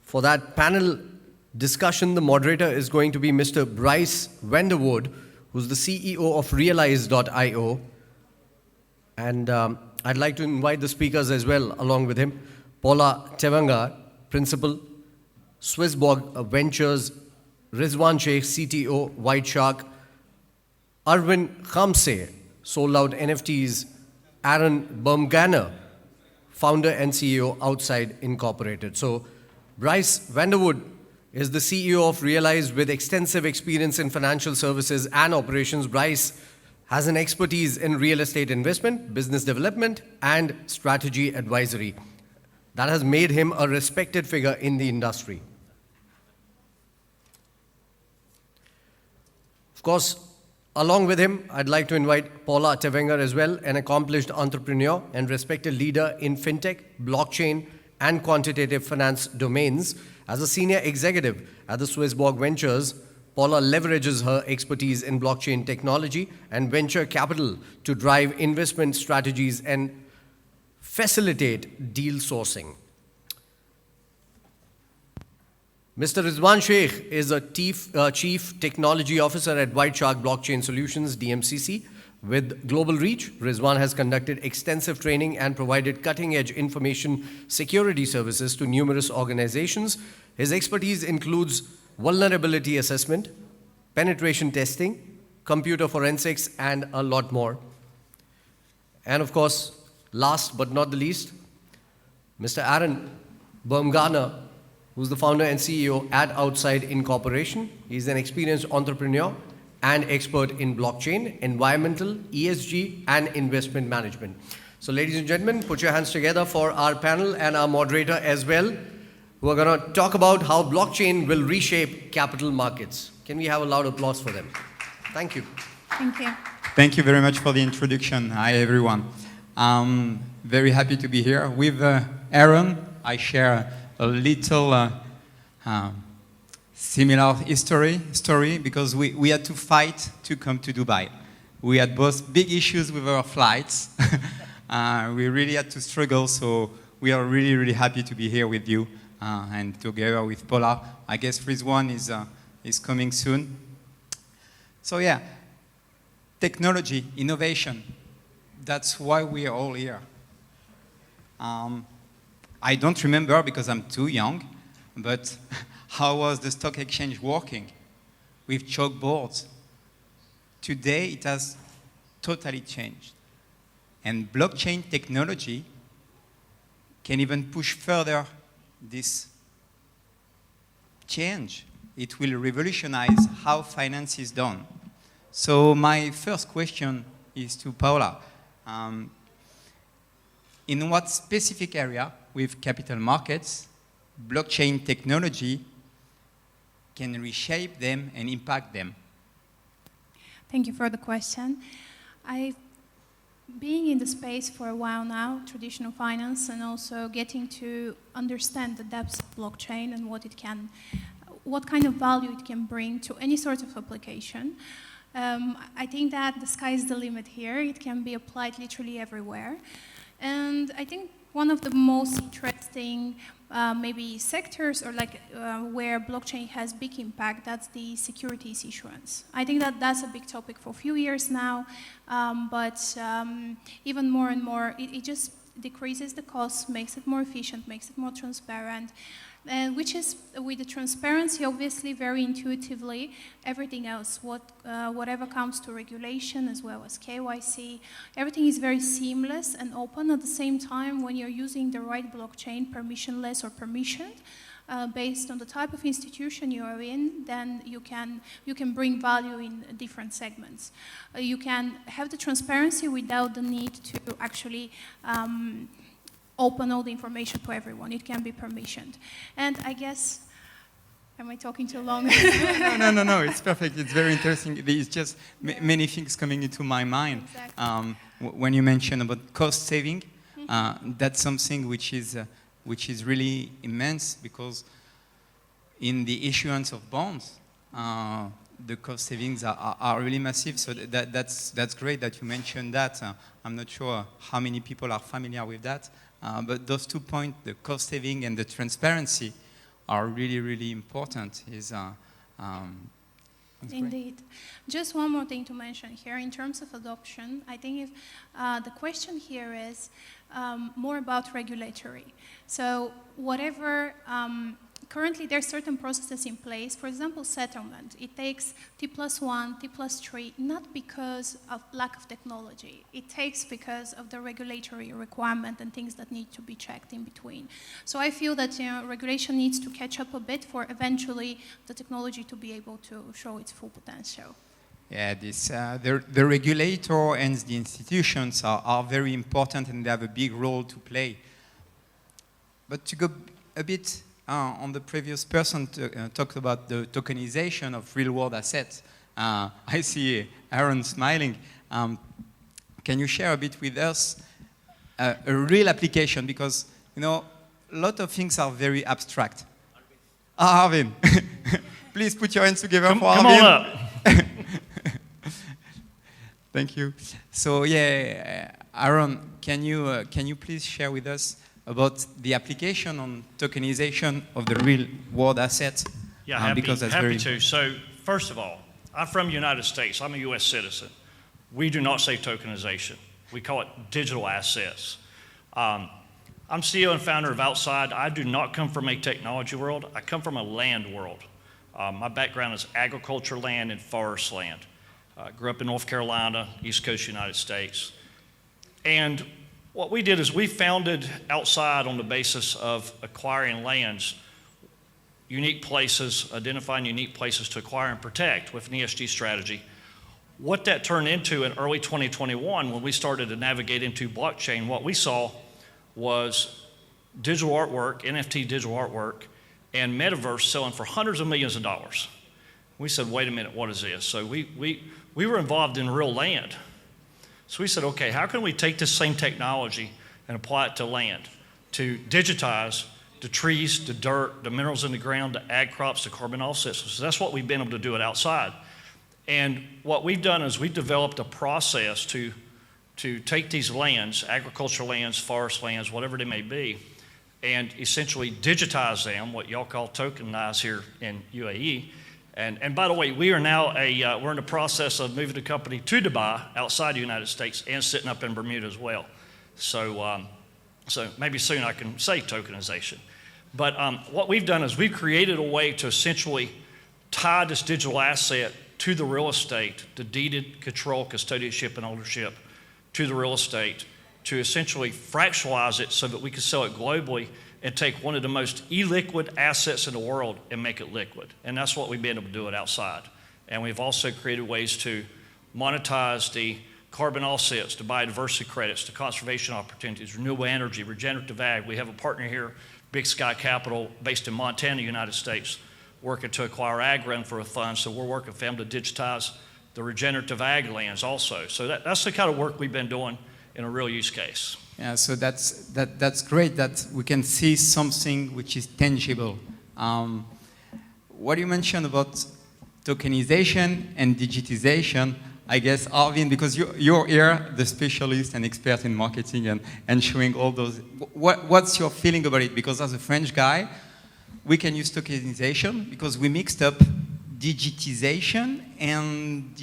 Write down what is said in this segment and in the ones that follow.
For that panel discussion, the moderator is going to be Mr. Brice Vandevoorde, who's the CEO of Realize.io. And I'd like to invite the speakers as well along with him. Paula Tavangar, Principal, Swissborg Ventures, Rizwan Shaikh, CTO, White Shark, Arvin, Khamseh, sold out NFTs, Arvin Bumgarner, founder and CEO, Outside Incorporated. So Brice Vandevoorde is the CEO of Realize with extensive experience in financial services and operations. Brice has an expertise in real estate investment, business development, and strategy advisory. That has made him a respected figure in the industry. Of course, along with him, I'd like to invite Paula Tavangar as well, an accomplished entrepreneur and respected leader in fintech, blockchain, and quantitative finance domains. As a senior executive at the Swissborg Ventures, Paula leverages her expertise in blockchain technology and venture capital to drive investment strategies and facilitate deal sourcing. Mr. Rizwan Shaikh is a Chief Technology Officer at White Shark Blockchain Solutions, DMCC. With global reach, Rizwan has conducted extensive training and provided cutting-edge information security services to numerous organizations. His expertise includes vulnerability assessment, penetration testing, computer forensics, and a lot more. And of course, last but not the least, Mr. Arvin Bumgarner, who's the founder and CEO at Outside Incorporation. He's an experienced entrepreneur and expert in blockchain, environmental, ESG, and investment management. So ladies and gentlemen, put your hands together for our panel and our moderator as well, who are going to talk about how blockchain will reshape capital markets. Can we have a loud applause for them? Thank you. Thank you. Thank you very much for the introduction. Hi, everyone. I'm very happy to be here. With Aaron, I share a little similar story because we had to fight to come to Dubai. We had both big issues with our flights. We really had to struggle, so we are really, really happy to be here with you and together with Paula. I guess Rizwan is coming soon. So yeah, technology, innovation, that's why we are all here. I don't remember because I'm too young, but how was the stock exchange working with chalkboards? Today, it has totally changed. And blockchain technology can even push further this change. It will revolutionize how finance is done. So my first question is to Paula. In what specific area with capital markets, blockchain technology can reshape them and impact them? Thank you for the question. I've been in the space for a while now, traditional finance, and also getting to understand the depths of blockchain and what kind of value it can bring to any sort of application. I think that the sky is the limit here. It can be applied literally everywhere. And I think one of the most interesting maybe sectors or where blockchain has big impact, that's the securities issuance. I think that that's a big topic for a few years now, but even more and more, it just decreases the cost, makes it more efficient, makes it more transparent, and which is, with the transparency, obviously very intuitively, everything else, whatever comes to regulation as well as KYC, everything is very seamless and open. At the same time, when you're using the right blockchain, permissionless or permissioned, based on the type of institution you are in, then you can bring value in different segments. You can have the transparency without the need to actually open all the information to everyone. It can be permissioned. And I guess, am I talking too long? No, it's perfect. It's very interesting. There's just many things coming into my mind. Exactly. When you mentioned about cost saving, that's something which is really immense, because in the issuance of bonds, the cost savings are really massive. So that's great that you mentioned that. I'm not sure how many people are familiar with that. But those 2 points, the cost saving and the transparency, are really, really important. Indeed. Just one more thing to mention here in terms of adoption. I think if the question here is more about regulatory. So whatever, currently there are certain processes in place. For example, settlement. It takes T+1, T+3, not because of lack of technology. It takes because of the regulatory requirement and things that need to be checked in between. So I feel that regulation needs to catch up a bit for eventually the technology to be able to show its full potential. Yeah, the regulator and the institutions are very important, and they have a big role to play. But to go a bit on the previous person talked about the tokenization of real-world assets. I see Aaron smiling. Can you share a bit with us a real application? Because, you know, a lot of things are very abstract. Arvin, please put your hands together for Arvin. Come on up. Thank you. So yeah, Aaron, can you please share with us about the application on tokenization of the real world assets? Yeah, happy very to. So first of all, I'm from the United States. I'm a U.S. citizen. We do not say tokenization. We call it digital assets. I'm CEO and founder of Outside. I do not come from a technology world. I come from a land world. My background is agriculture land and forest land. Grew up in North Carolina, East Coast United States. And what we did is we founded Outside on the basis of acquiring lands, unique places, identifying unique places to acquire and protect with an ESG strategy. What that turned into in early 2021, when we started to navigate into blockchain, what we saw was digital artwork, NFT digital artwork, and metaverse selling for hundreds of millions of dollars. We said, wait a minute, what is this? So we were involved in real land. So we said, okay, how can we take this same technology and apply it to land, to digitize the trees, the dirt, the minerals in the ground, the ag crops, the carbon offsets. So that's what we've been able to do at Outside. And what we've done is we've developed a process to take these lands, agricultural lands, forest lands, whatever they may be, and essentially digitize them, what y'all call tokenize here in UAE. And by the way, we are now we're in the process of moving the company to Dubai, outside the United States, and sitting up in Bermuda as well. So maybe soon I can say tokenization. But what we've done is we've created a way to essentially tie this digital asset to the real estate, the deeded control, custodianship, and ownership to the real estate, to essentially fractionalize it so that we can sell it globally and take one of the most illiquid assets in the world and make it liquid. And that's what we've been able to do at Outside. And we've also created ways to monetize the carbon offsets, the biodiversity credits, the conservation opportunities, renewable energy, regenerative ag. We have a partner here, Big Sky Capital, based in Montana, United States, working to acquire ag land for a fund. So we're working with them to digitize the regenerative ag lands also. So that's the kind of work we've been doing in a real use case. Yeah, so that's great that we can see something which is tangible. What you mentioned about tokenization and digitization, I guess, Arvin, because you're here, the specialist and expert in marketing and showing all those. What's your feeling about it? Because as a French guy, we can use tokenization because we mixed up digitization and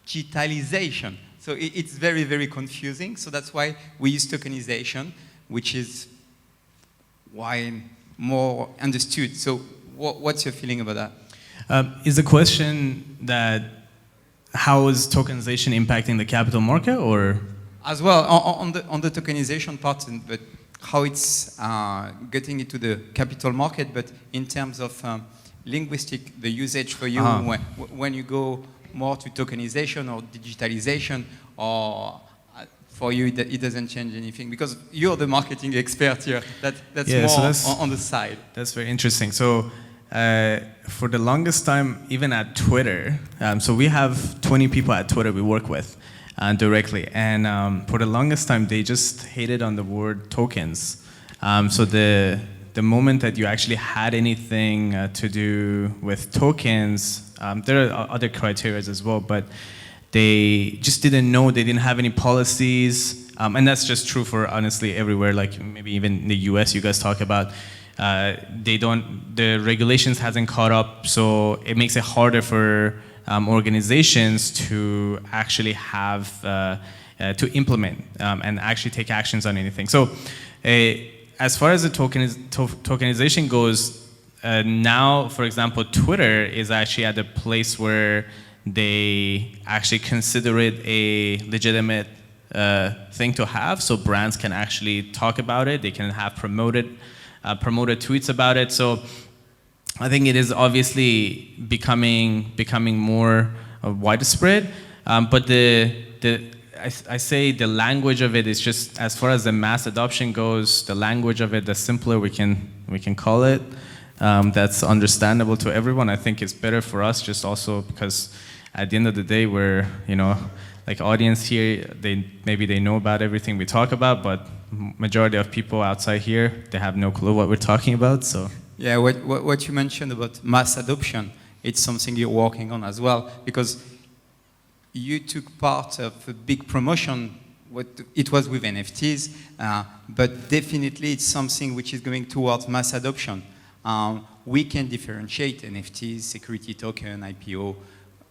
digitalization. So it's very, very confusing. So that's why we use tokenization, which is why more understood. So what's your feeling about that? Is the question that how is tokenization impacting the capital market, or? As well, on the tokenization part, but how it's getting into the capital market, but in terms of linguistic, the usage for you when you go more to tokenization or digitalization, or for you it doesn't change anything because you're the marketing expert here. That's more so on the side. That's very interesting. So for the longest time, even at Twitter, so we have 20 people at Twitter we work with directly, and for the longest time they just hated on the word tokens. So the the moment that you actually had anything to do with tokens, there are other criteria as well, but they just didn't know, they didn't have any policies, and that's just true for honestly everywhere, like maybe even in the US you guys talk about, the regulations hasn't caught up, so it makes it harder for organizations to actually have, to implement and actually take actions on anything. So as far as the tokenization goes, now, for example, Twitter is actually at a place where they actually consider it a legitimate thing to have, so brands can actually talk about it, they can have promoted tweets about it. So I think it is obviously becoming more widespread, but I say the language of it is just, as far as the mass adoption goes, the language of it, the simpler we can call it, that's understandable to everyone. I think it's better for us, just also because at the end of the day, we're, like audience here, maybe they know about everything we talk about, but majority of people outside here, they have no clue what we're talking about. So yeah, what you mentioned about mass adoption, it's something you're working on as well, because you took part of a big promotion. It was with NFTs, but definitely it's something which is going towards mass adoption. We can differentiate NFTs, security token, IPO,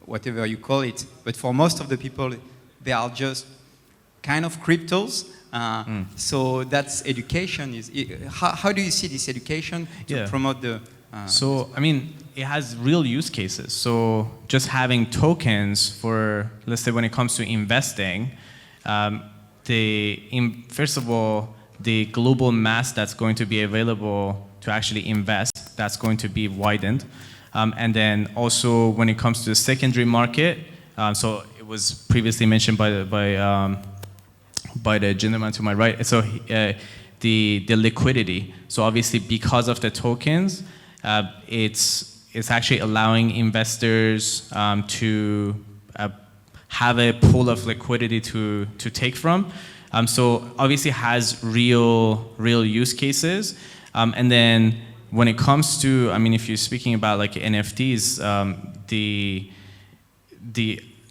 whatever you call it, but for most of the people, they are just kind of cryptos. So that's education. How do you see this education to promote the... So, I mean, it has real use cases. So just having tokens for, let's say when it comes to investing, first of all, the global mass that's going to be available to actually invest, that's going to be widened. And then also when it comes to the secondary market, so it was previously mentioned by the gentleman to my right. So the liquidity. So obviously because of the tokens, it's actually allowing investors to have a pool of liquidity to take from. So obviously has real use cases. And then when it comes to, I mean, if you're speaking about like NFTs,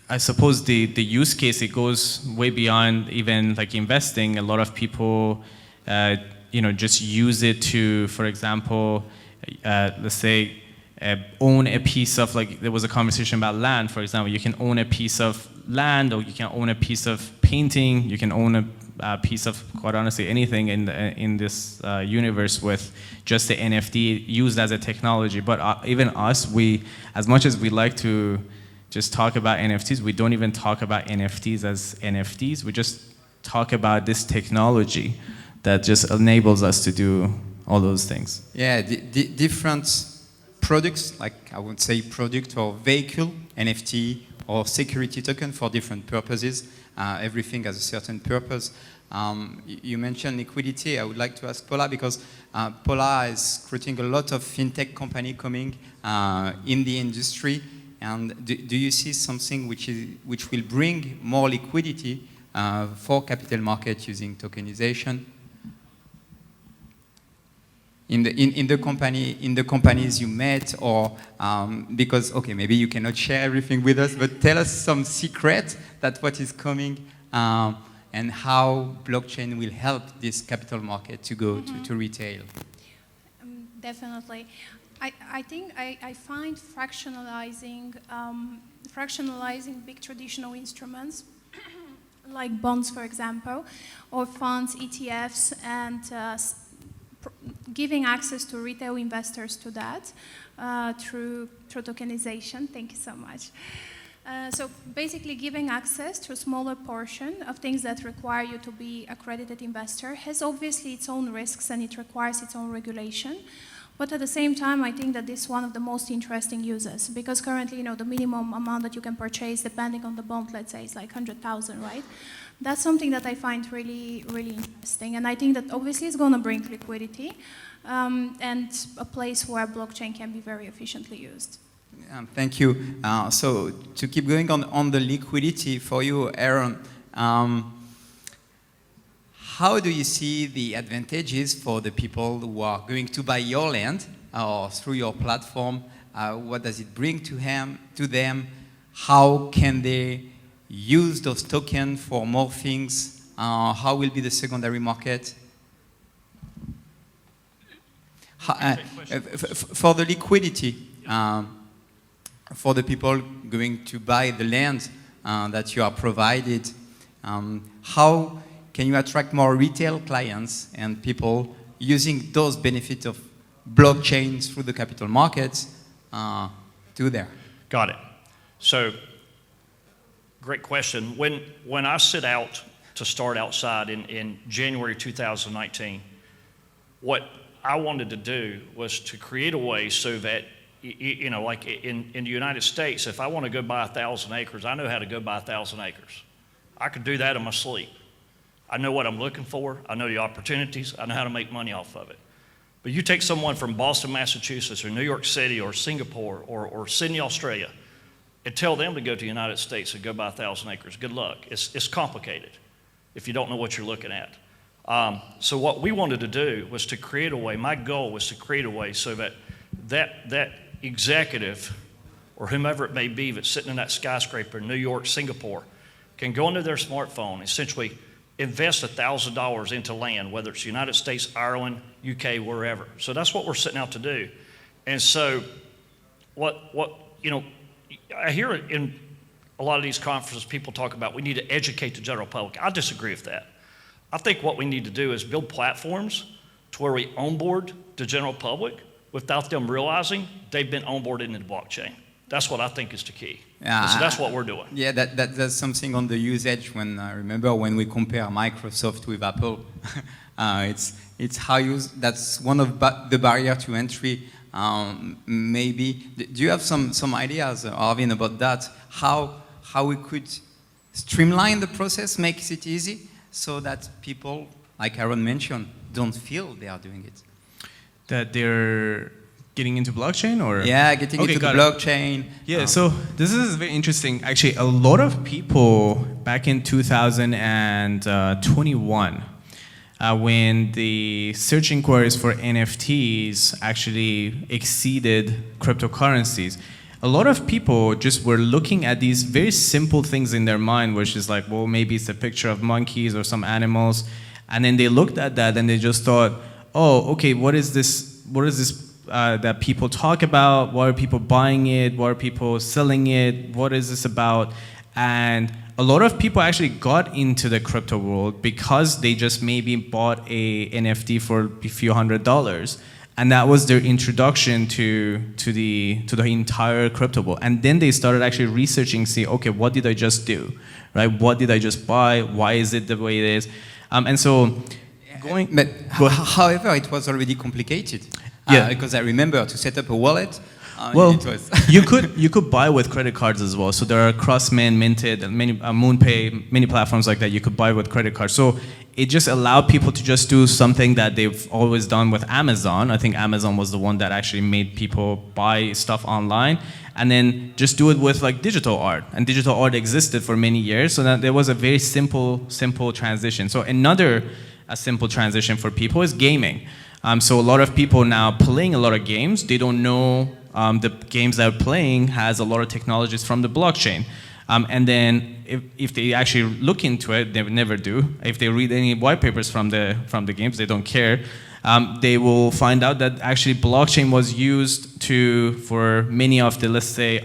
I suppose the use case, it goes way beyond even like investing. A lot of people, just use it to, for example, let's say, own a piece of, like there was a conversation about land, for example. You can own a piece of land, or you can own a piece of painting. You can own a piece of, quite honestly, anything in this universe with just the NFT used as a technology. But even us, as much as we like to just talk about NFTs, we don't even talk about NFTs as NFTs. We just talk about this technology that just enables us to do all those things. Yeah, different products, like I would say product or vehicle, NFT or security token for different purposes. Everything has a certain purpose. You mentioned liquidity. I would like to ask Paula, because Paula is creating a lot of fintech company coming in the industry. And do you see something which will bring more liquidity for capital market using tokenization? In the companies you met, or because maybe you cannot share everything with us, but tell us some secret that what is coming and how blockchain will help this capital market to go to retail. Definitely. I think I find fractionalizing big traditional instruments like bonds, for example, or funds, ETFs, and giving access to retail investors to that through tokenization. Thank you so much. So basically giving access to a smaller portion of things that require you to be accredited investor has obviously its own risks and it requires its own regulation. But at the same time, I think that this is one of the most interesting uses, because currently, the minimum amount that you can purchase, depending on the bond, let's say, is like 100,000, right? That's something that I find really, really interesting. And I think that obviously it's going to bring liquidity and a place where blockchain can be very efficiently used. Thank you. So to keep going on the liquidity for you, Aaron, how do you see the advantages for the people who are going to buy your land or through your platform? What does it bring to them? How can they use those tokens for more things? How will be the secondary market? For the liquidity, for the people going to buy the land that you are provided, how can you attract more retail clients and people using those benefits of blockchain through the capital markets to there? Got it. So, great question. When I set out to start outside in January 2019, what I wanted to do was to create a way so that, you know, like in the United States, if I want to go buy 1,000 acres, I know how to go buy 1,000 acres. I could do that in my sleep. I know what I'm looking for. I know the opportunities. I know how to make money off of it. But you take someone from Boston, Massachusetts, or New York City, or Singapore, or Sydney, Australia, and tell them to go to the United States and go buy 1,000 acres. Good luck. It's complicated if you don't know what you're looking at. So what we wanted to do was to create a way, my goal was to create a way so that executive or whomever it may be that's sitting in that skyscraper in New York, Singapore, can go into their smartphone, essentially invest $1,000 into land, whether it's United States, Ireland, UK, wherever. So that's what we're setting out to do. And so what you know, I hear in a lot of these conferences people talk about we need to educate the general public. I disagree with that. I think what we need to do is build platforms to where we onboard the general public without them realizing they've been onboarded into the blockchain. That's what I think is the key. So that's what we're doing. Yeah, that's something on the usage. When I remember when we compare Microsoft with Apple, it's how that's one of the barrier to entry. Maybe do you have some ideas, Arvin, about that? How we could streamline the process, makes it easy, so that people, like Aaron mentioned, don't feel they are doing it. That they're getting into blockchain, or? Yeah, getting into the blockchain. Yeah, so this is very interesting. Actually, a lot of people back in 2021, when the search inquiries for NFTs actually exceeded cryptocurrencies, a lot of people just were looking at these very simple things in their mind, which is like, well, maybe it's a picture of monkeys or some animals. And then they looked at that and they just thought, oh, okay, what is this that people talk about? Why are people buying it? Why are people selling it? What is this about? And a lot of people actually got into the crypto world because they just maybe bought a NFT for a few $100s. And that was their introduction to the entire crypto world. And then they started actually researching, see, okay, what did I just do, right? What did I just buy? Why is it the way it is? And so, however, it was already complicated. Yeah, because I remember to set up a wallet. Well, you could buy with credit cards as well. So there are Crossman, Minted, and many MoonPay, many platforms like that. You could buy with credit cards. So it just allowed people to just do something that they've always done with Amazon. I think Amazon was the one that actually made people buy stuff online, and then just do it with like digital art. And digital art existed for many years, so that there was a very simple transition. So a simple transition for people is gaming. So a lot of people now playing a lot of games, they don't know the games they're playing has a lot of technologies from the blockchain. And then if they actually look into it, they never do. If they read any white papers from the games, they don't care. They will find out that actually blockchain was used for many of the, let's say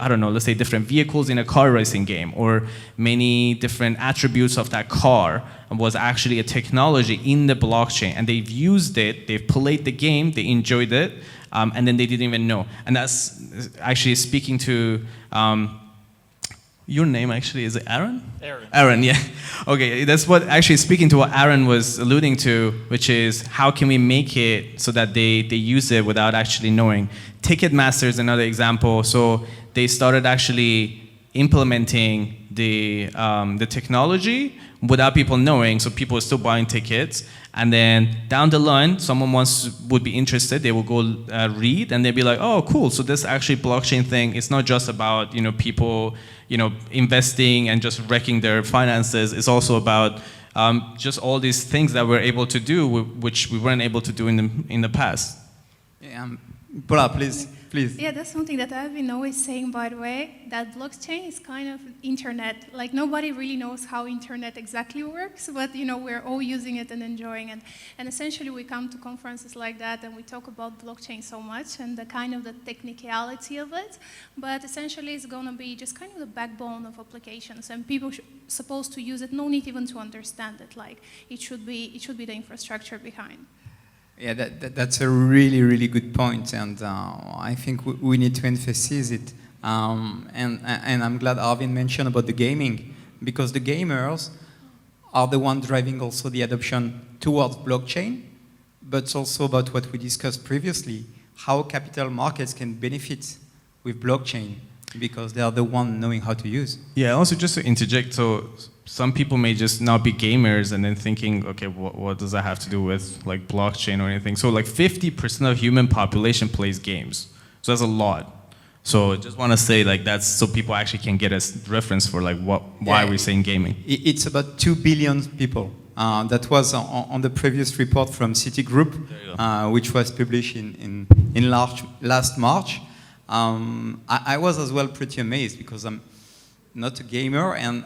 different vehicles in a car racing game, or many different attributes of that car was actually a technology in the blockchain, and they've used it, they've played the game, they enjoyed it, and then they didn't even know. And that's actually speaking to your name actually, is it Aaron? Aaron, yeah. Okay, that's what actually speaking to what Aaron was alluding to, which is how can we make it so that they use it without actually knowing. Ticketmaster is another example. So they started actually implementing the technology without people knowing, so people are still buying tickets. And then down the line, someone would be interested, they will go read, and they'll be like, oh, cool, so this actually blockchain thing, it's not just about, people, investing and just wrecking their finances. It's also about just all these things that we're able to do, which we weren't able to do in the past. Yeah, Paula, please. Yeah, that's something that I've been always saying, by the way, that blockchain is kind of internet. Like, nobody really knows how internet exactly works, but, you know, we're all using it and enjoying it. And essentially, we come to conferences like that, and we talk about blockchain so much, and the kind of the technicality of it. But essentially, it's going to be just kind of the backbone of applications, and people supposed to use it, no need even to understand it. Like, it should be the infrastructure behind. Yeah, that's a really, really good point, and I think we need to emphasize it. And I'm glad Arvin mentioned about the gaming, because the gamers are the ones driving also the adoption towards blockchain, but also about what we discussed previously, how capital markets can benefit with blockchain, because they are the ones knowing how to use. Yeah, also just to interject, so some people may just not be gamers and then thinking, okay, what does that have to do with like blockchain or anything? So like 50% of human population plays games. So that's a lot. So I just want to say like that's so people actually can get a reference for like why we're saying gaming. It's about 2 billion people. That was on the previous report from Citigroup, which was published in last March. I was as well pretty amazed because I'm not a gamer, and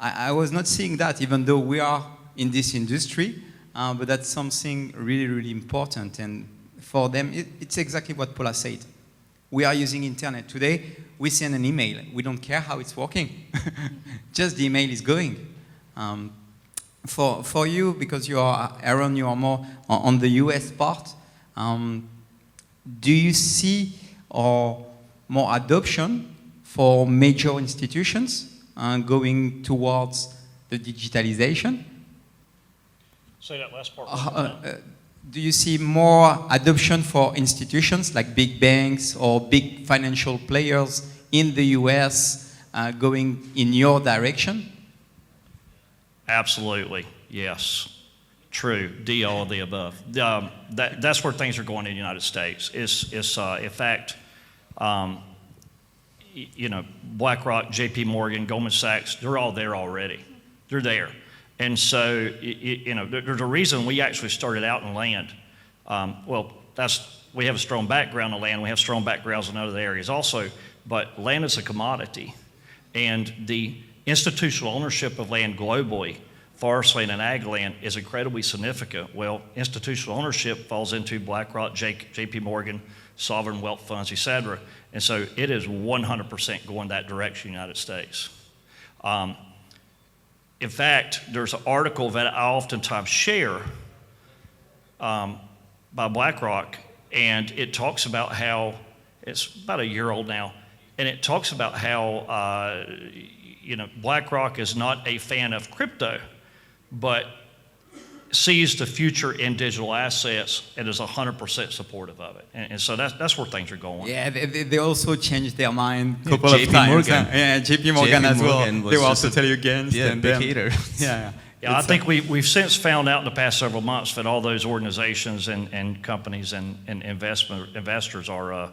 I was not seeing that, even though we are in this industry, but that's something really, really important. And for them, it's exactly what Paula said. We are using internet today. We send an email. We don't care how it's working. Just the email is going. For you, because you are, Aaron, you are more on the US part, do you see more adoption for major institutions going towards the digitalization? Say that last part. Do you see more adoption for institutions like big banks or big financial players in the US going in your direction? Absolutely, yes. True, D, all of the above. That's where things are going in the United States. In fact, you know, BlackRock, JP Morgan, Goldman Sachs, they're all there already. They're there. And so, you know, there's a reason we actually started out in land. Well, we have a strong background in land. We have strong backgrounds in other areas also. But land is a commodity. And the institutional ownership of land globally, forest land and ag land, is incredibly significant. Well, institutional ownership falls into BlackRock, JP Morgan, sovereign wealth funds, et cetera. And so it is 100% going that direction in the United States. In fact, there's an article that I oftentimes share by BlackRock, and it talks about how, it's about a year old now, and it talks about how you know, BlackRock is not a fan of crypto, but sees the future in digital assets and is 100% supportive of it. And so that's where things are going. Yeah, they also changed their mind a couple JP of times. Morgan. Yeah, JP Morgan as well. Was They were just also tell you against. Yeah, and big them. hater. Yeah. Yeah, I think we've since found out in the past several months that all those organizations and companies and investors are,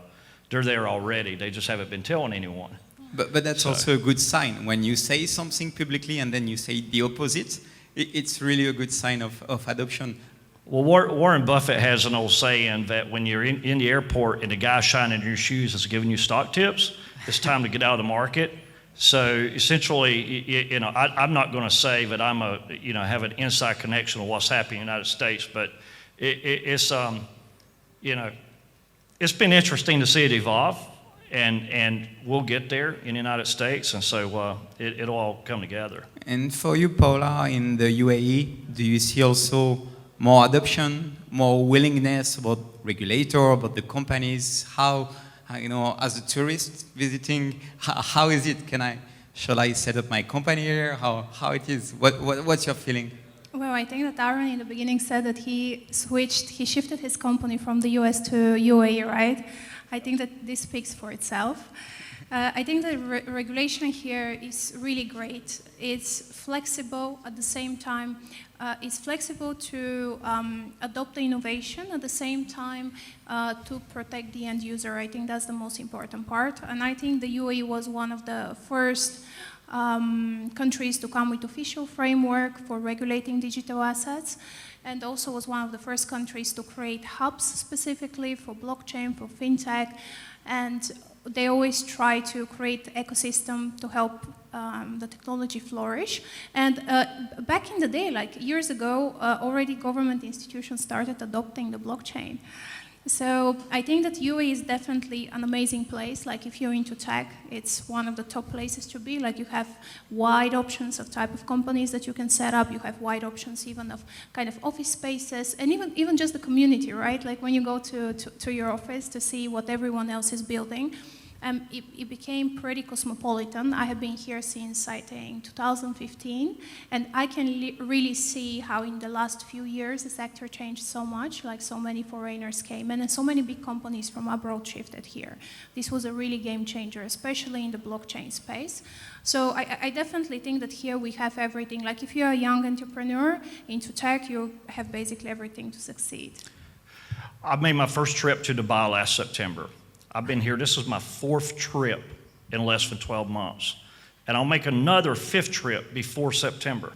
they're there already. They just haven't been telling anyone. But that's also a good sign. When you say something publicly and then you say the opposite, it's really a good sign of adoption. Well, Warren Buffett has an old saying that when you're in the airport and the guy shining in your shoes is giving you stock tips, it's time to get out of the market. So essentially, you know, I'm not going to say that I'm have an inside connection of what's happening in the United States, but it's you know, it's been interesting to see it evolve, and we'll get there in the United States, and so it'll all come together. And for you, Paula, in the UAE, do you see also more adoption, more willingness about regulator, about the companies? How, you know, as a tourist visiting, how is it? Shall I set up my company here? How it is? What's your feeling? Well, I think that Arvin in the beginning said that he shifted his company from the US to UAE, right? I think that this speaks for itself. I think the regulation here is really great. It's flexible at the same time. It's flexible to adopt the innovation at the same time to protect the end user. I think that's the most important part. And I think the UAE was one of the first countries to come with official framework for regulating digital assets, and also was one of the first countries to create hubs specifically for blockchain, for fintech, and they always try to create ecosystem to help the technology flourish. And back in the day, like years ago, already government institutions started adopting the blockchain. So I think that UAE is definitely an amazing place. Like if you're into tech, it's one of the top places to be. Like you have wide options of type of companies that you can set up. You have wide options even of kind of office spaces, and even just the community, right? Like when you go to your office to see what everyone else is building. It became pretty cosmopolitan. I have been here since, I think, 2015, and I can really see how in the last few years the sector changed so much, like so many foreigners came in and so many big companies from abroad shifted here. This was a really game changer, especially in the blockchain space. So I definitely think that here we have everything. Like if you're a young entrepreneur into tech, you have basically everything to succeed. I made my first trip to Dubai last September. I've been here, this is my 4th trip in less than 12 months. And I'll make another 5th trip before September.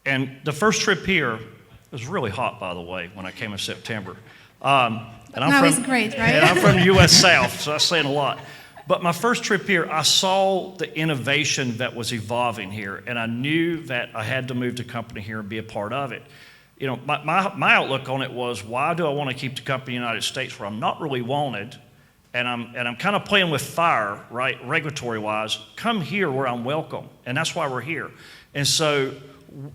And the first trip here, it was really hot, by the way, when I came in September. It's great, right? And I'm from the US South, so that's saying a lot. But my first trip here, I saw the innovation that was evolving here, and I knew that I had to move the company here and be a part of it. You know, my outlook on it was, why do I want to keep the company in the United States where I'm not really wanted, and I'm kind of playing with fire, right, regulatory-wise? Come here where I'm welcome, and that's why we're here. And so,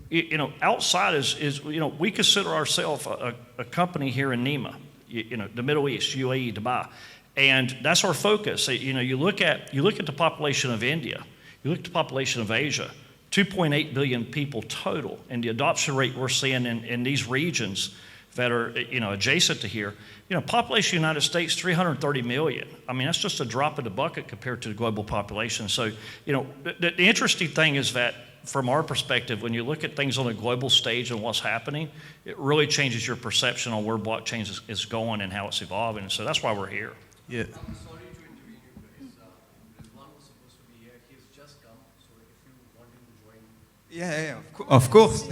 you know, outside is you know, we consider ourselves a company here in NEMA, you know, the Middle East, UAE, Dubai, and that's our focus. You know, you look at the population of India, you look at the population of Asia, 2.8 billion people total, and the adoption rate we're seeing in these regions that are, you know, adjacent to here. You know, population of the United States, 330 million. I mean, that's just a drop in the bucket compared to the global population. So, you know, the interesting thing is that from our perspective, when you look at things on a global stage and what's happening, it really changes your perception on where blockchain is going and how it's evolving. And so that's why we're here. Yeah. I'm sorry to intervene you guys. Rizwan was supposed to be here. He's just come. So if you want him to join. Yeah, of course.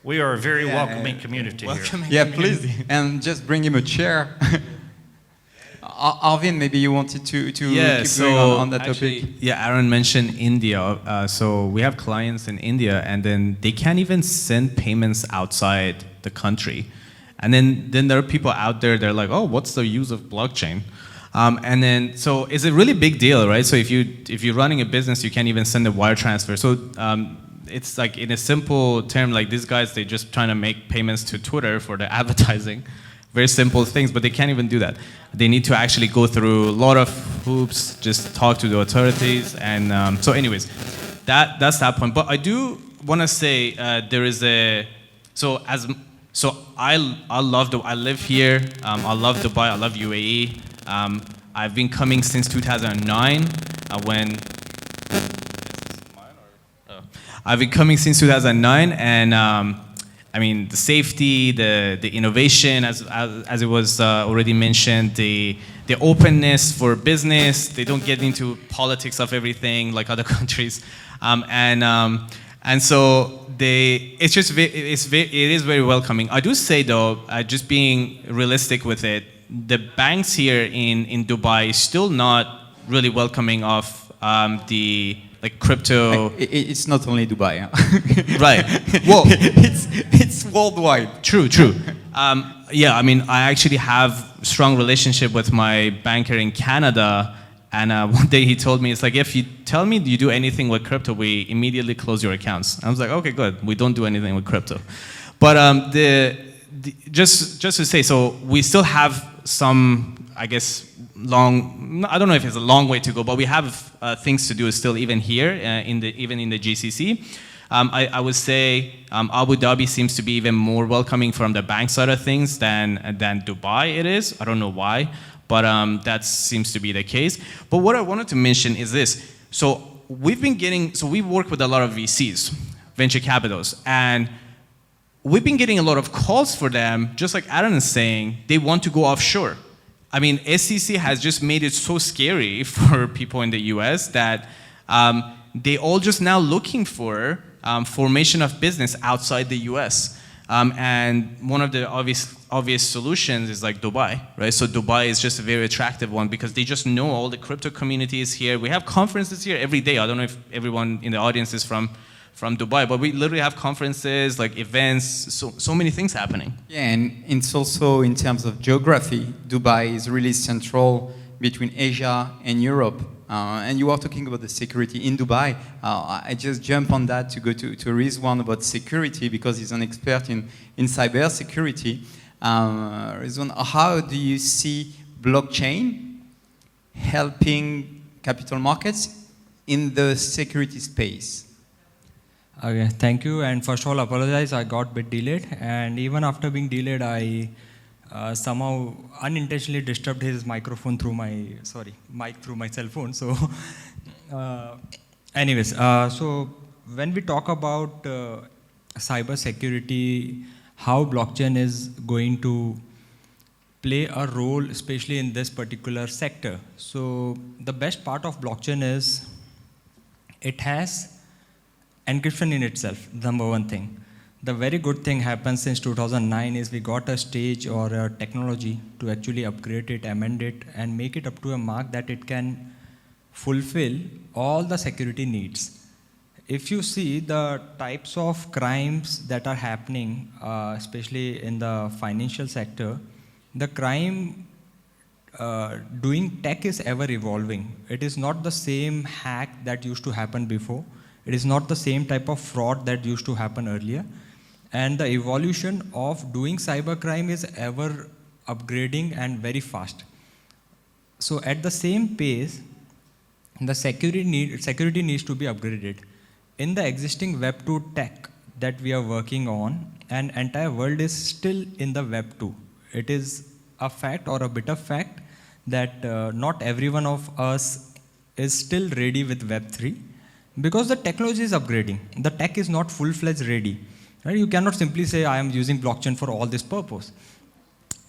We are a very welcoming community here. Yeah, please. And just bring him a chair. Arvin, maybe you wanted to keep going on that topic. Yeah, Aaron mentioned India. So we have clients in India, and then they can't even send payments outside the country. And then there are people out there, they're like, oh, what's the use of blockchain? And then, so it's a really big deal, right? So if you're running a business, you can't even send a wire transfer. So it's like, in a simple term, like these guys, they're just trying to make payments to Twitter for the advertising. Very simple things, but they can't even do that. They need to actually go through a lot of hoops, just talk to the authorities. And so anyways, that's that point. But I do want to say there is a, I live here, I love Dubai, I love UAE. I've been coming since 2009 when, I've been coming since 2009, and I mean, the safety, the innovation, as it was already mentioned, the openness for business. They don't get into politics of everything like other countries, and so it is very welcoming. I do say though, just being realistic with it, the banks here in Dubai is still not really welcoming of the like crypto. It's not only Dubai, right? Well, it's worldwide. True. Yeah, I mean, I actually have strong relationship with my banker in Canada, and one day he told me, it's like, if you tell me you do anything with crypto, we immediately close your accounts. I was like, okay, good. We don't do anything with crypto, but just to say, so we still have some, I guess, I don't know if it's a long way to go, but we have things to do still, even here, even in the GCC. I would say Abu Dhabi seems to be even more welcoming from the bank side of things than Dubai it is. I don't know why, but that seems to be the case. But what I wanted to mention is this. So we work with a lot of VCs, venture capitals, and we've been getting a lot of calls for them, just like Aaron is saying, they want to go offshore. I mean, SEC has just made it so scary for people in the US that they all just now looking for formation of business outside the US. And one of the obvious solutions is like Dubai, right? So Dubai is just a very attractive one because they just know all the crypto communities here. We have conferences here every day. I don't know if everyone in the audience is from Dubai, but we literally have conferences, like events, so many things happening. Yeah, and it's also in terms of geography, Dubai is really central between Asia and Europe. And you are talking about the security in Dubai. I just jump on that to go to Rizwan about security because he's an expert in cyber security. Rizwan, how do you see blockchain helping capital markets in the security space? Okay, thank you. And first of all, apologize, I got a bit delayed. And even after being delayed, I somehow unintentionally disturbed his microphone through my, mic through my cell phone. So anyways, so when we talk about cyber security, how blockchain is going to play a role, especially in this particular sector. So the best part of blockchain is it has encryption in itself, number one thing. The very good thing happened since 2009 is we got a stage or a technology to actually upgrade it, amend it, and make it up to a mark that it can fulfill all the security needs. If you see the types of crimes that are happening, especially in the financial sector, the crime doing tech is ever evolving. It is not the same hack that used to happen before. It is not the same type of fraud that used to happen earlier. And the evolution of doing cybercrime is ever upgrading and very fast. So at the same pace, the security needs to be upgraded. In the existing Web 2 tech that we are working on, an entire world is still in the Web 2. It is a fact or a bit of fact that not every one of us is still ready with Web 3 because the technology is upgrading. The tech is not full-fledged ready. Right? You cannot simply say, I am using blockchain for all this purpose.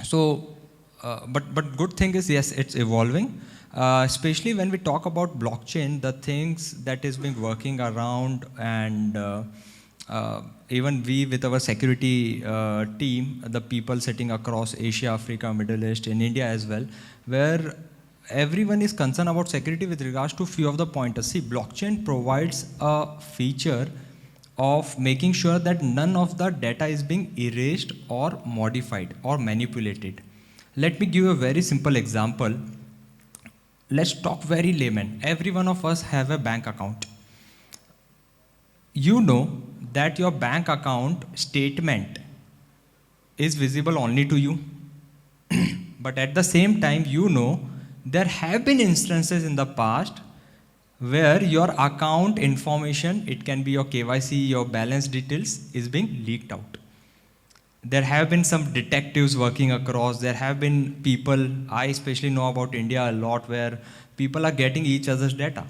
So, but good thing is, yes, it's evolving. Especially when we talk about blockchain, the things that is being working around and even we with our security team, the people sitting across Asia, Africa, Middle East, in India as well, where everyone is concerned about security with regards to few of the pointers. See, blockchain provides a feature of making sure that none of the data is being erased or modified or manipulated. Let me give a very simple example. Let's talk very layman. Every one of us have a bank account. You know that your bank account statement is visible only to you. But at the same time, you know there have been instances in the past where your account information, it can be your KYC, your balance details, is being leaked out. There have been some detectives working across, there have been people, I especially know about India a lot, where people are getting each other's data.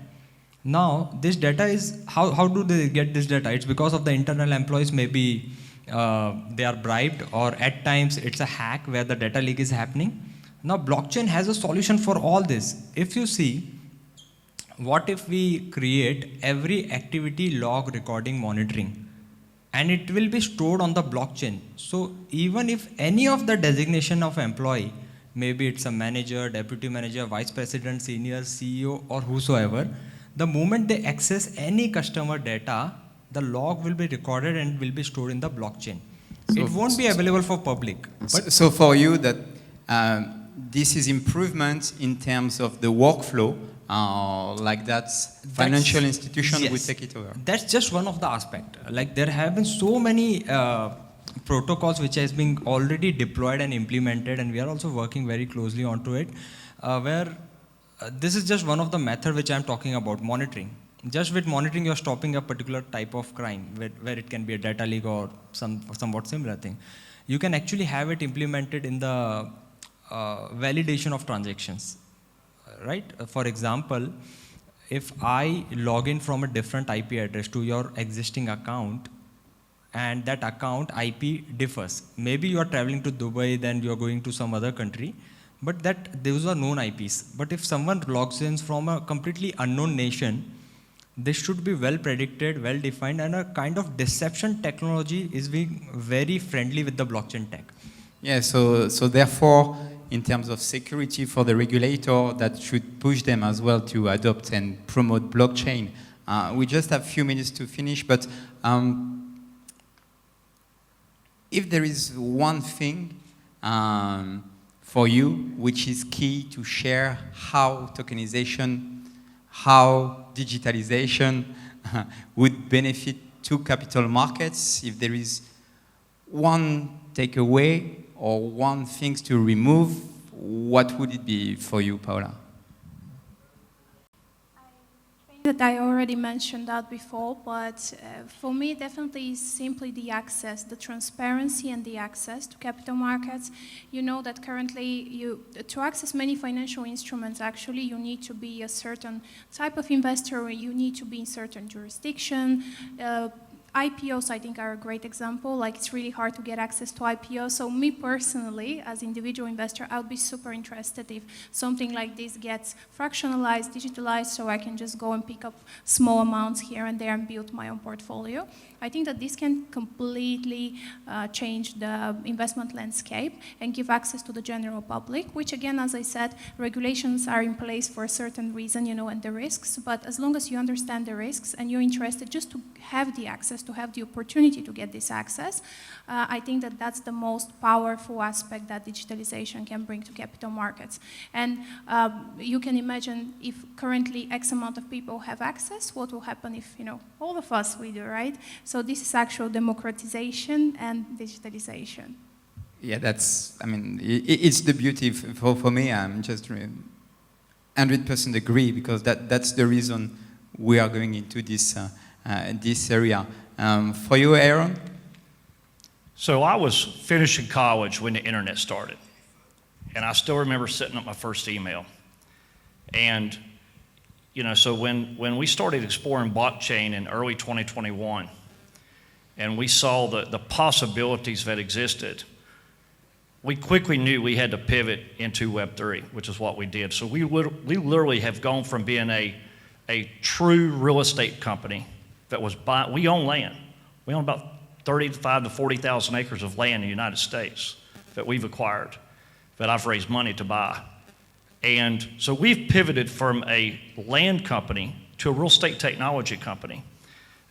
Now, this data is, how do they get this data? It's because of the internal employees, maybe they are bribed, or at times it's a hack where the data leak is happening. Now, blockchain has a solution for all this. If you see, what if we create every activity log recording monitoring and it will be stored on the blockchain. So even if any of the designation of employee, maybe it's a manager, deputy manager, vice president, senior, CEO or whosoever, the moment they access any customer data, the log will be recorded and will be stored in the blockchain. So it won't be available for public. So for you that this is improvement in terms of the workflow, like that's financial institution will take it over. That's just one of the aspects. Like there have been so many protocols which has been already deployed and implemented, and we are also working very closely onto it, where this is just one of the methods which I'm talking about, monitoring. Just with monitoring, you're stopping a particular type of crime, where it can be a data leak or somewhat similar thing. You can actually have it implemented in the validation of transactions. Right? For example, if I log in from a different IP address to your existing account, and that account IP differs. Maybe you are traveling to Dubai, then you are going to some other country, but that those are known IPs. But if someone logs in from a completely unknown nation, this should be well predicted, well defined, and a kind of deception technology is being very friendly with the blockchain tech. Yeah, so therefore, in terms of security for the regulator, that should push them as well to adopt and promote blockchain. We just have a few minutes to finish, but if there is one thing for you which is key to share how tokenization, how digitalization would benefit to capital markets, if there is one takeaway or one thing to remove, what would it be for you, Paula? That I already mentioned that before, but for me, definitely is simply the access, the transparency and the access to capital markets. You know that currently, to access many financial instruments, actually, you need to be a certain type of investor, or you need to be in certain jurisdiction. IPOs, I think, are a great example. Like, it's really hard to get access to IPOs. So me personally, as individual investor, I'll be super interested if something like this gets fractionalized, digitalized, so I can just go and pick up small amounts here and there and build my own portfolio. I think that this can completely change the investment landscape and give access to the general public, which again, as I said, regulations are in place for a certain reason, you know, and the risks, but as long as you understand the risks and you're interested just to have the access, to have the opportunity to get this access, I think that that's the most powerful aspect that digitalization can bring to capital markets. And you can imagine if currently X amount of people have access, what will happen if, you know, all of us we do, right? So this is actual democratization and digitalization. Yeah, that's, I mean, it's the beauty for me. I'm just 100% agree, because that's the reason we are going into this, this area. For you, Aaron? So I was finishing college when the internet started. And I still remember setting up my first email. And, you know, so when we started exploring blockchain in early 2021, and we saw the possibilities that existed, we quickly knew we had to pivot into Web3, which is what we did. So we literally have gone from being a true real estate company that was buying, we own land. We own about 35 to 40,000 acres of land in the United States that we've acquired, that I've raised money to buy. And so we've pivoted from a land company to a real estate technology company.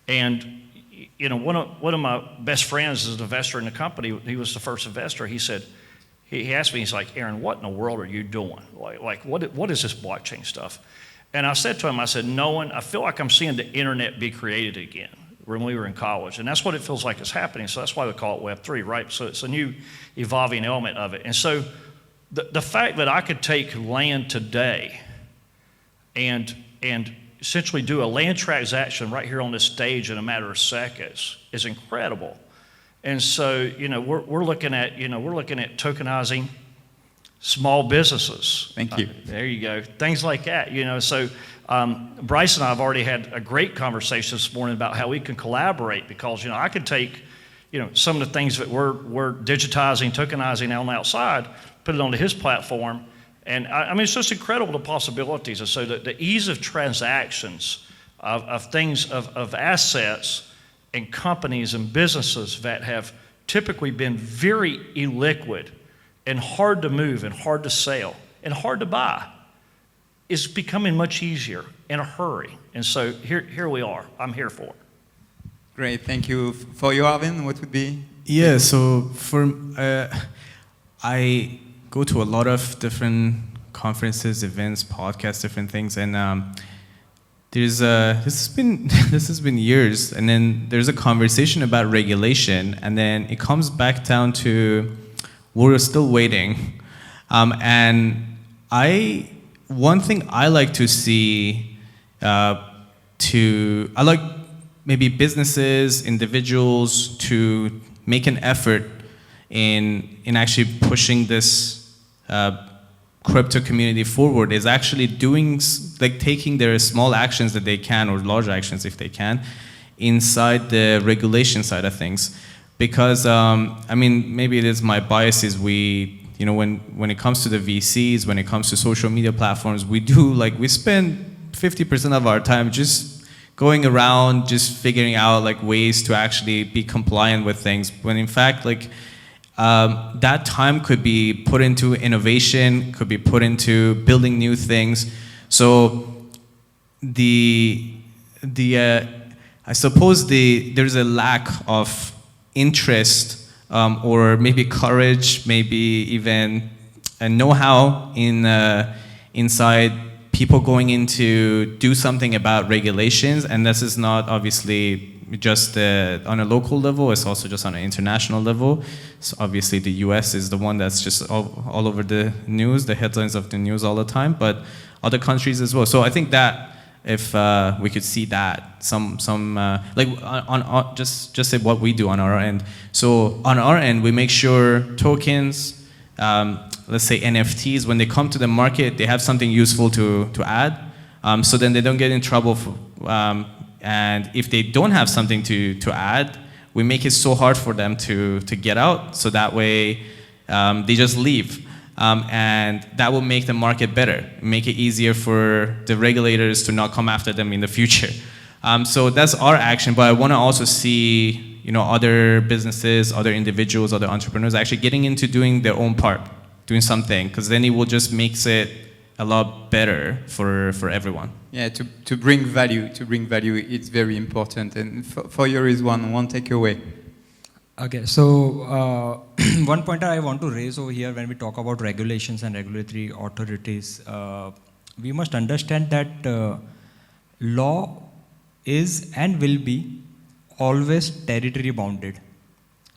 And you know, one of my best friends is an investor in the company. He was the first investor. He said, he asked me, he's like, Aaron, what in the world are you doing? Like what is this blockchain stuff? And I said to him, I said, I feel like I'm seeing the internet be created again when we were in college. And that's what it feels like is happening. So that's why we call it Web3, right? So it's a new evolving element of it. And so the fact that I could take land today and essentially do a land transaction right here on this stage in a matter of seconds is incredible. And so, you know, we're looking at tokenizing small businesses. Thank you. There you go. Things like that, you know. So Brice and I have already had a great conversation this morning about how we can collaborate, because, you know, I could take, you know, some of the things that we're digitizing, tokenizing on the outside, put it onto his platform. And I mean, it's just incredible, the possibilities. And so the ease of transactions of things, of assets and companies and businesses that have typically been very illiquid and hard to move and hard to sell and hard to buy is becoming much easier in a hurry. And so here we are. I'm here for it. Great, thank you. For you, Arvin, what would be? Yeah, so for I go to a lot of different conferences, events, podcasts, different things, and this has been years, and then there's a conversation about regulation, and then it comes back down to we're still waiting, and one thing I like to see, I like maybe businesses, individuals to make an effort in actually pushing this crypto community forward, is actually taking their small actions that they can, or large actions if they can, inside the regulation side of things. Because, I mean, maybe it is my biases, we you know, when it comes to the VCs, when it comes to social media platforms, we spend 50% of our time just going around, just figuring out like ways to actually be compliant with things. When in fact, like that time could be put into innovation, could be put into building new things. So I suppose there's a lack of interest or maybe courage, maybe even a know-how inside people going in to do something about regulations. And this is not obviously just on a local level, it's also just on an international level. So obviously the US is the one that's just all over the news, the headlines of the news all the time, but other countries as well. So I think that if we could see that just say what we do on our end. So on our end, we make sure tokens, let's say NFTs, when they come to the market, they have something useful to add, so then they don't get in trouble. And if they don't have something to add, we make it so hard for them to get out, so that way they just leave. And that will make the market better, make it easier for the regulators to not come after them in the future. So that's our action, but I want to also see, you know, other businesses, other individuals, other entrepreneurs actually getting into doing their own part, doing something, because then it will just makes it a lot better for everyone. Yeah, to bring value, it's very important. And for you, Rizwan, one takeaway. Okay, so one point I want to raise over here when we talk about regulations and regulatory authorities, we must understand that law is and will be always territory bounded,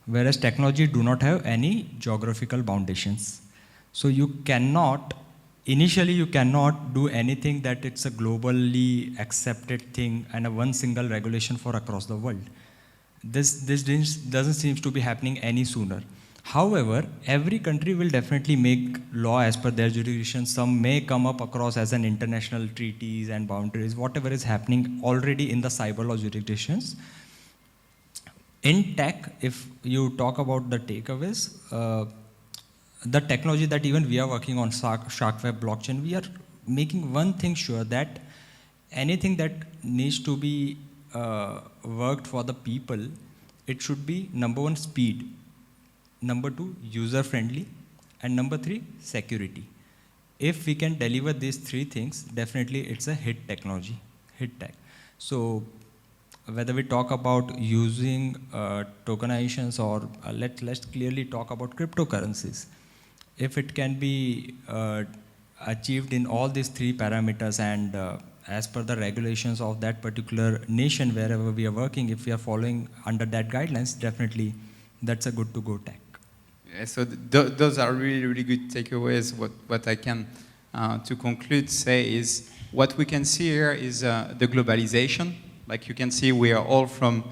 whereas technology do not have any geographical boundations. So you cannot do anything that it's a globally accepted thing and a one single regulation for across the world. This doesn't seem to be happening any sooner. However, every country will definitely make law as per their jurisdiction. Some may come up across as an international treaties and boundaries, whatever is happening already in the cyber law jurisdictions. In tech, if you talk about the takeaways, the technology that even we are working on, Shark Web blockchain, we are making one thing sure that anything that needs to be worked for the people, it should be number one, speed, number two, user friendly, and number three, security. If we can deliver these three things, definitely it's a hit technology, hit tech. So whether we talk about using tokenizations or let's clearly talk about cryptocurrencies, if it can be achieved in all these three parameters and as per the regulations of that particular nation, wherever we are working, if we are following under that guidelines, definitely that's a good to go tech. Yeah, so those are really, really good takeaways. What I can, to conclude, say is what we can see here is the globalization. Like you can see, we are all from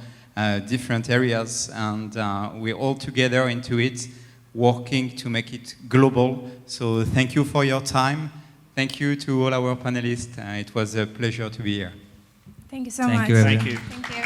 different areas and we're all together into it, working to make it global. So thank you for your time. Thank you to all our panelists. It was a pleasure to be here. Thank you so Thank much. you, everyone. Thank you. Thank you.